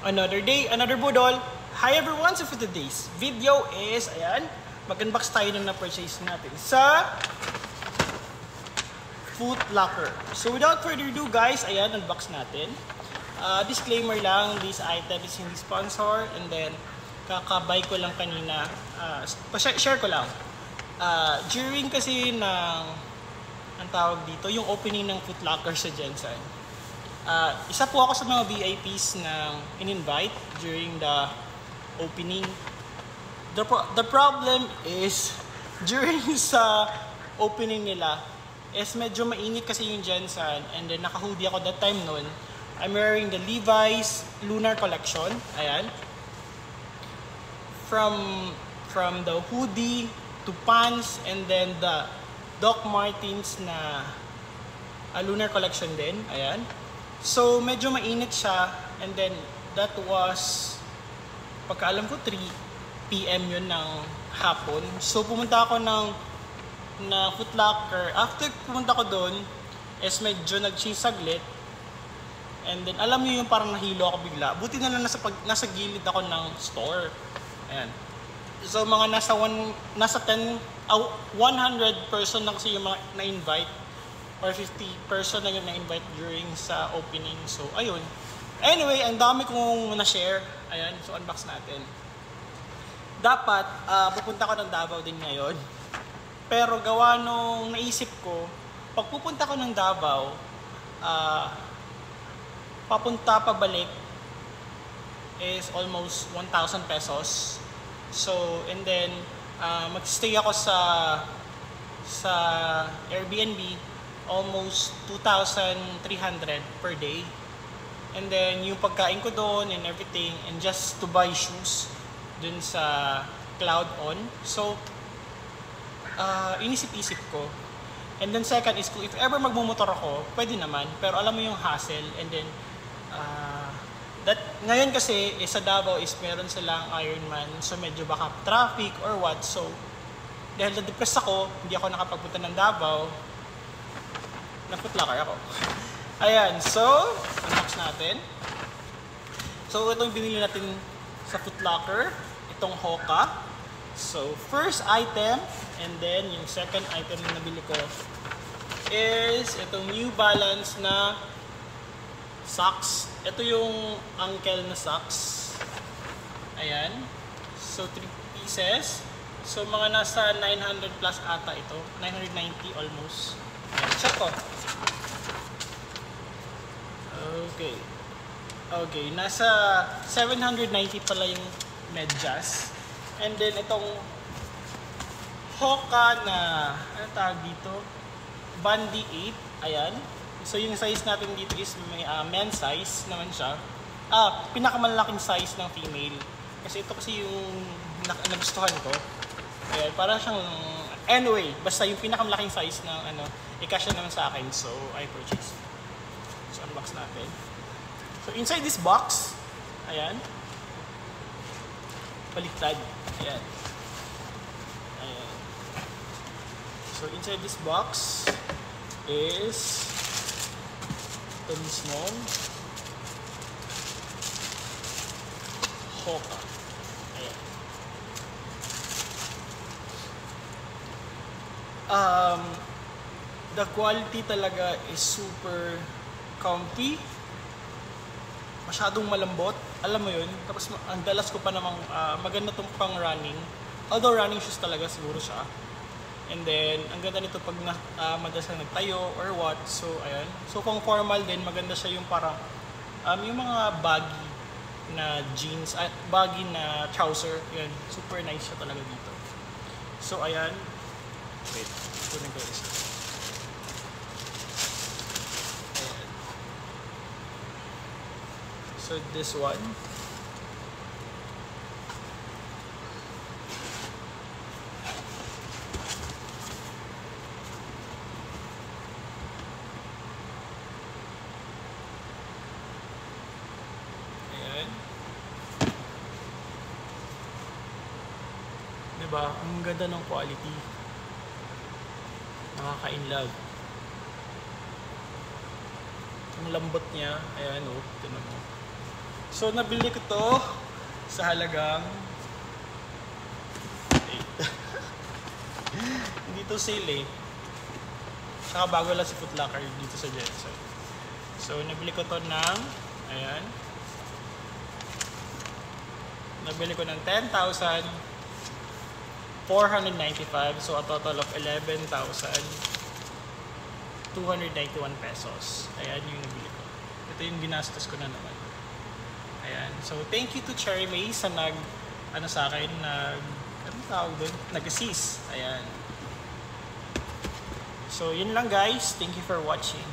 Another day, another budol. Hi everyone! So for today's video is, ayan, mag-unbox tayo ng na-purchase natin sa Foot Locker. So without further ado guys, ayan, unbox natin. Disclaimer lang, this item is hindi sponsor, and then kakabay ko lang kanina, share ko lang. During kasi ng, ang tawag dito, yung opening ng Foot Locker sa Jensen. Isa po ako sa mga VIPs na in-invite during the opening. The problem is, during sa opening nila, is medyo mainit kasi yung Jensen, and then naka-hoodie ako that time nun. I'm wearing the Levi's Lunar Collection, ayan. From the hoodie to pants, and then the Doc Martens na Lunar Collection din, ayan. So, medyo mainit siya, and then that was, pagkaalam ko, 3 PM yun ng hapon. So, pumunta ako na Foot Locker. After pumunta ko doon, is medyo nag-cheese saglit, and then alam niyo yung parang nahilo ako bigla. Buti na lang nasa gilid ako ng store. Ayan. So, mga nasa 100 person na kasi yung mga na-invite, or 50 person na yung na-invite during sa opening. So, ayun. Anyway, ang dami kong na-share. Ayan, so unbox natin. Dapat, pupunta ko ng Davao din ngayon. Pero gawa nung naisip ko, pag pupunta ko ng Davao, papunta pabalik is almost 1,000 pesos. So, and then, mag-stay ako sa Airbnb, almost 2,300 per day. And then yung pagkain ko doon and everything, and just to buy shoes dun sa Cloud On. So inisip-isip ko. And then second is, if ever magmumotor ako, pwede naman, pero alam mo yung hassle. And then ngayon kasi sa Davao is meron silang Ironman, so medyo baka traffic or what. So dahil na-depress ako, hindi ako nakapagpunta ng Davao, na-Foot Locker ako. Ayan, so unbox natin. So ito yung binili natin sa Foot Locker, itong Hoka. So first item, and then yung second item na nabili ko is itong New Balance na socks. Ito yung ankle na socks. Ayan. So 3 pieces. So mga nasa 900 plus ata ito. 990 almost. Ayan, check ko. Okay. Okay, nasa 790 pala yung medyas. And then itong Hoka na, ano tawag dito? Bandy 8. Ayan. So yung size natin dito is men's size naman siya. Pinakamalaking size ng female. Kasi ito kasi yung nagustuhan ko. Ayan, parang siyang, anyway, basta yung pinakamalaking size ng i-cash naman sa akin. So I purchased. So unbox natin. So inside this box, ayan, baliktad. Ayan. Ayan. So inside this box is ito mismo Hoka. Ayan. The quality talaga is super comfy. Masyadong malambot. Alam mo yun. Tapos ang dalas ko pa namang maganda itong pang running. Although running shoes talaga siguro siya. And then, ang ganda nito pag madalas na nagtayo or what. So, ayan. So, kung formal din, maganda siya yung parang yung mga baggy na jeans at baggy na trouser. Yan. Super nice siya talaga dito. So, ayan. Wait. Kunin ko isa. So this one, ayan, diba? Ang ganda ng quality, nakaka-inlove. Ang lambot niya, ayan o, tingnan mo. So, nabili ko to sa halagang hindi to sale eh. Saka bago lang si Foot Locker dito sa Jensen. So, nabili ko to ng, ayan. Nabili ko ng 10,495. So, a total of 11,291 pesos. Ayan yung nabili ko. Ito yung ginastos ko na naman. Ayan. So, thank you to Cherry May sa sa akin, anong tawag doon? Nag-assist. Ayan. So, yun lang guys. Thank you for watching.